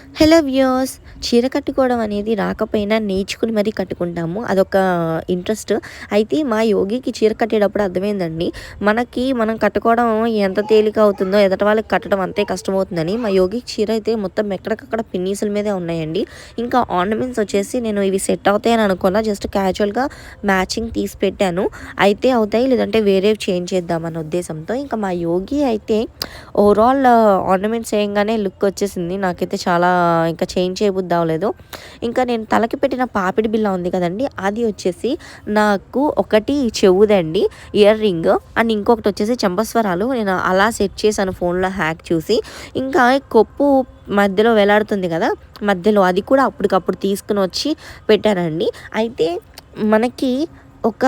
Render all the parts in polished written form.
Hello viewers, చీర కట్టుకోవడం అనేది రాకపోయినా నేర్చుకుని మరీ కట్టుకుంటాము. అదొక ఇంట్రెస్ట్. అయితే మా యోగికి చీర కట్టేటప్పుడు అర్థమైందండి. మనం కట్టుకోవడం ఎంత తేలిక అవుతుందో ఎదుటి వాళ్ళకి కట్టడం అంతే కష్టమవుతుందని. మా యోగికి చీర అయితే మొత్తం ఎక్కడికక్కడ పిన్నీసుల మీదే ఉన్నాయండి. ఇంకా ఆర్నమెంట్స్ వచ్చేసి నేను ఇవి సెట్ అవుతాయని అనుకోలా. జస్ట్ క్యాజువల్‌గా మ్యాచింగ్ తీసి పెట్టాను. అయితే అవుతాయి, లేదంటే వేరేవి చేంజ్ చేద్దామన్న ఉద్దేశంతో. ఇంకా మా యోగి అయితే ఓవరాల్ ఆర్నమెంట్స్ ఏయంగానే లుక్ వచ్చేసింది. నాకైతే చాలా ఇంకా చేంజ్ చేయబుద్ధి అవ్వలేదు. ఇంకా నేను తలకి పెట్టిన పాపిడి బిళ్ళ ఉంది కదండీ! అది వచ్చేసి నాకు ఒకటి చెవుదండి ఇయర్ రింగ్, అండ్ ఇంకొకటి వచ్చేసి చెంపస్వరాలు. నేను అలా సెట్ చేశాను ఫోన్‌లో హ్యాక్ చూసి. ఇంకా కొప్పు మధ్యలో వేలాడుతుంది కదా! మధ్యలో అది కూడా అప్పటికప్పుడు తీసుకొని వచ్చి పెట్టానండి. అయితే మనకి ఒక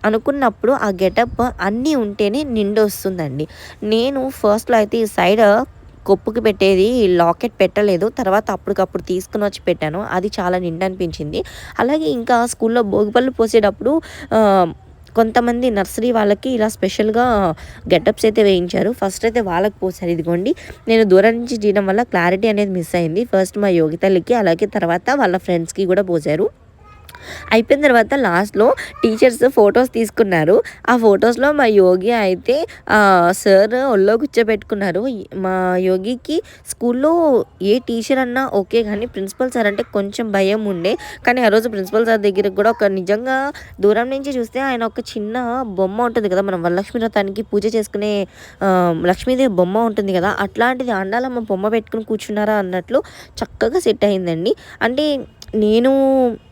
అనుకున్నప్పుడు ఆ గెటప్ అన్నీ ఉంటేనే నిండొస్తుందండి. నేను ఫస్ట్‌లో అయితే ఈ సైడ్ కొప్పుకి పెట్టేది లాకెట్ పెట్టలేదు. తర్వాత అప్పటికప్పుడు తీసుకొని వచ్చి పెట్టాను. అది చాలా నిండనిపించింది. అలాగే ఇంకా స్కూల్‌లో భోగిపళ్ళు పోసేటప్పుడు ఆహ్, కొంతమంది నర్సరీ వాళ్ళకి ఇలా స్పెషల్‌గా గెటప్స్ అయితే వేయించారు. ఫస్ట్ అయితే వాళ్ళకి పోసారు. ఇదిగోండి, నేను దూరం నుంచి తీయడం వల్ల క్లారిటీ అనేది మిస్ అయింది. ఫస్ట్ మా యోగితల్లికి, అలాగే తర్వాత వాళ్ళ ఫ్రెండ్స్‌కి కూడా పోసారు. అయిపోయిన తర్వాత లాస్ట్‌లో టీచర్స్ ఫోటోస్ తీసుకున్నారు. ఆ ఫోటోస్‌లో మా యోగి అయితే సార్ ఒళ్ళో కూర్చోబెట్టుకున్నారు. మా యోగికి స్కూల్‌లో ఏ టీచర్ అన్నా ఓకే గానీ, ప్రిన్సిపల్ సార్ అంటే కొంచెం భయం ఉండే. కానీ ఆ రోజు ప్రిన్సిపల్ సార్ దగ్గరికి కూడా ఒక నిజంగా దూరం నుంచి చూస్తే ఆయన ఒక చిన్న బొమ్మ ఉంటుంది కదా! మనం వరలక్ష్మి వ్రతానికి పూజ చేసుకునే లక్ష్మీదేవి బొమ్మ ఉంటుంది కదా! అట్లాంటిది ఆండాలమ్మ బొమ్మ పెట్టుకొని కూర్చున్నారా అన్నట్లు చక్కగా సెట్ అయిందండి. అంటే నేను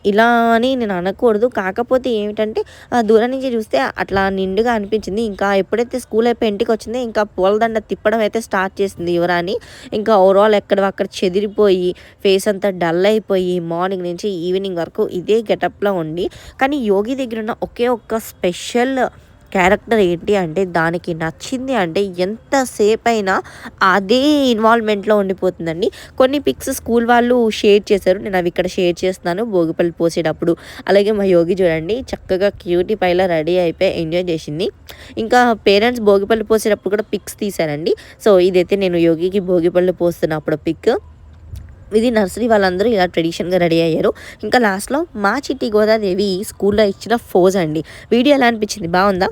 ఇలా అని నేను అనకూడదు. కాకపోతే ఏమిటంటే దూరం నుంచి చూస్తే అట్లా నిండుగా అనిపించింది. ఇంకా ఎప్పుడైతే స్కూల్ అయిపోయి ఇంటికొచ్చిందో ఇంకా పూలదండ తిప్పడం అయితే స్టార్ట్ చేసింది యువరాణి. ఇంకా ఓవరాల్ ఎక్కడివక్కడ చెదిరిపోయి, ఫేస్ అంతా డల్ అయిపోయి, మార్నింగ్ నుంచి ఈవినింగ్ వరకు ఇదే గెటప్‌లో ఉండి, కానీ యోగి దగ్గరున్న ఒకే ఒక్క స్పెషల్ క్యారెక్టర్ ఏంటి అంటే, దానికి నచ్చింది అంటే ఎంతసేపైనా అదే ఇన్వాల్వ్‌మెంట్‌లో ఉండిపోతుందండి. కొన్ని పిక్స్ స్కూల్ వాళ్ళు షేర్ చేశారు. నేను అవి ఇక్కడ షేర్ చేస్తున్నాను భోగిపళ్ళు పోసేటప్పుడు. అలాగే మా యోగి చూడండి చక్కగా క్యూటీ పైలా రెడీ అయిపోయి ఎంజాయ్ చేసింది. ఇంకా పేరెంట్స్ భోగిపళ్ళు పోసేటప్పుడు కూడా పిక్స్ తీశారండి. సో, ఇదైతే నేను యోగికి భోగిపళ్ళు పోస్తున్నప్పుడు పిక్. ఇది నర్సరీ వాళ్ళందరూ ఇలా ట్రెడిషన్‌గా రెడీ అయ్యారు. ఇంకా లాస్ట్‌లో మా చిట్టి గోదాదేవి స్కూల్‌లో ఇచ్చిన ఫోజ్ అండి. వీడియో ఎలా అనిపించింది? బావుందా?